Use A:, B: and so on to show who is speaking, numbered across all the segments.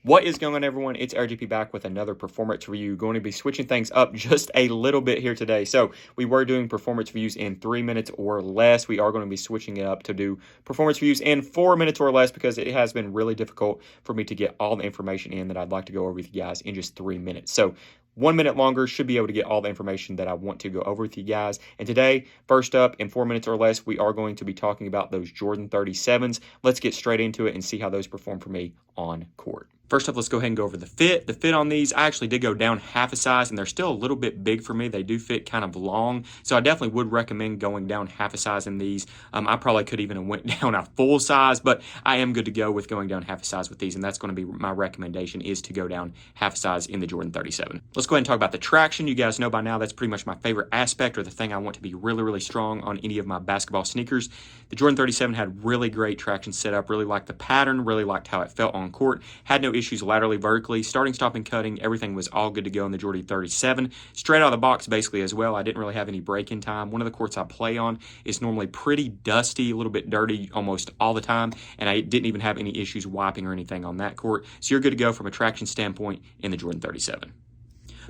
A: What is going on, everyone? It's RGP back with another performance review. Going to be switching things up just a little bit here today. So we were doing performance reviews in 3 minutes or less. We are going to be switching it up to do performance reviews in 4 minutes or less because it has been really difficult for me to get all the information in that I'd like to go over with you guys in just 3 minutes. So 1 minute longer should be able to get all the information that I want to go over with you guys. And today, first up, in 4 minutes or less, we are going to be talking about those Jordan 37s. Let's get straight into it and see how those perform for me on court. First up, let's go ahead and go over the fit. The fit on these, I actually did go down half a size, and they're still a little bit big for me. They do fit kind of long, so I definitely would recommend going down half a size in these. I probably could even have went down a full size, but I am good to go with going down half a size with these, and that's going to be my recommendation, is to go down half a size in the Jordan 37. Let's go ahead and talk about the traction. You guys know by now that's pretty much my favorite aspect, or the thing I want to be really, really strong on any of my basketball sneakers. The Jordan 37 had really great traction setup, really liked the pattern, really liked how it felt on court, had no issues laterally, vertically, starting, stopping, cutting, everything was all good to go in the Jordan 37. Straight out of the box basically as well. I didn't really have any break-in time. One of the courts I play on is normally pretty dusty, a little bit dirty almost all the time, and I didn't even have any issues wiping or anything on that court. So you're good to go from a traction standpoint in the Jordan 37.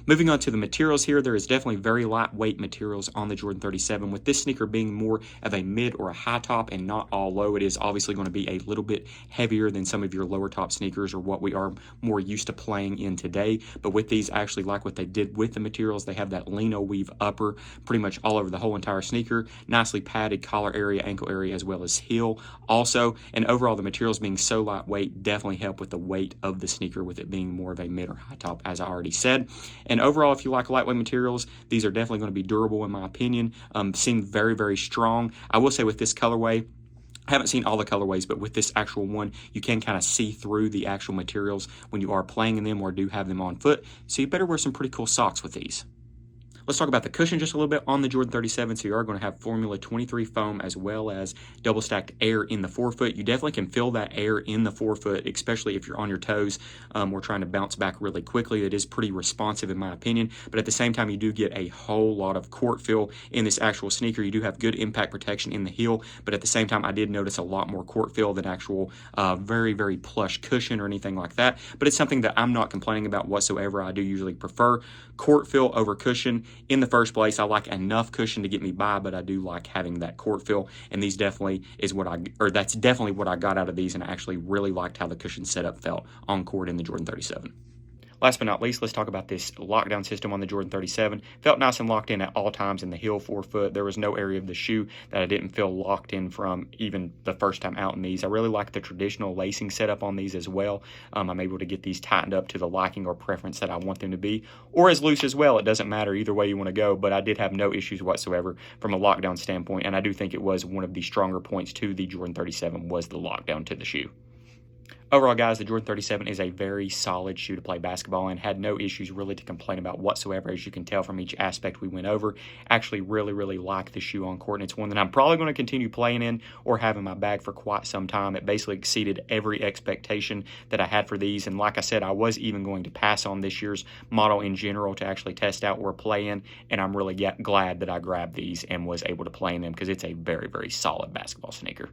A: Moving on to the materials here, there is definitely very lightweight materials on the Jordan 37. With this sneaker being more of a mid or a high top and not all low, it is obviously going to be a little bit heavier than some of your lower top sneakers or what we are more used to playing in today. But with these, I actually like what they did with the materials. They have that lino weave upper pretty much all over the whole entire sneaker. Nicely padded collar area, ankle area, as well as heel also. And overall, the materials being so lightweight definitely help with the weight of the sneaker, with it being more of a mid or high top, as I already said. And overall, if you like lightweight materials, these are definitely going to be durable in my opinion. Seem very, very strong. I will say with this colorway, I haven't seen all the colorways, but with this actual one, you can kind of see through the actual materials when you are playing in them or do have them on foot. So you better wear some pretty cool socks with these. Let's talk about the cushion just a little bit on the Jordan 37. So you are going to have Formula 23 foam as well as double stacked air in the forefoot. You definitely can feel that air in the forefoot, especially if you're on your toes or trying to bounce back really quickly. It is pretty responsive in my opinion, but at the same time, you do get a whole lot of court feel in this actual sneaker. You do have good impact protection in the heel, but at the same time, I did notice a lot more court feel than actual very, very plush cushion or anything like that. But it's something that I'm not complaining about whatsoever. I do usually prefer court feel over cushion. In the first place, I like enough cushion to get me by, but I do like having that court feel, and these definitely is that's definitely what I got out of these, and I actually really liked how the cushion setup felt on court in the Jordan 37. Last but not least, let's talk about this lockdown system on the Jordan 37. Felt nice and locked in at all times in the heel forefoot. There was no area of the shoe that I didn't feel locked in from even the first time out in these. I really like the traditional lacing setup on these as well. I'm able to get these tightened up to the liking or preference that I want them to be, or as loose as well. It doesn't matter either way you want to go, but I did have no issues whatsoever from a lockdown standpoint, and I do think it was one of the stronger points to the Jordan 37 was the lockdown to the shoe. Overall, guys, the Jordan 37 is a very solid shoe to play basketball in. Had no issues really to complain about whatsoever, as you can tell from each aspect we went over. Actually really, really like the shoe on court, and it's one that I'm probably going to continue playing in or have in my bag for quite some time. It basically exceeded every expectation that I had for these, and like I said, I was even going to pass on this year's model in general to actually test out or play in, and I'm really glad that I grabbed these and was able to play in them because it's a very, very solid basketball sneaker.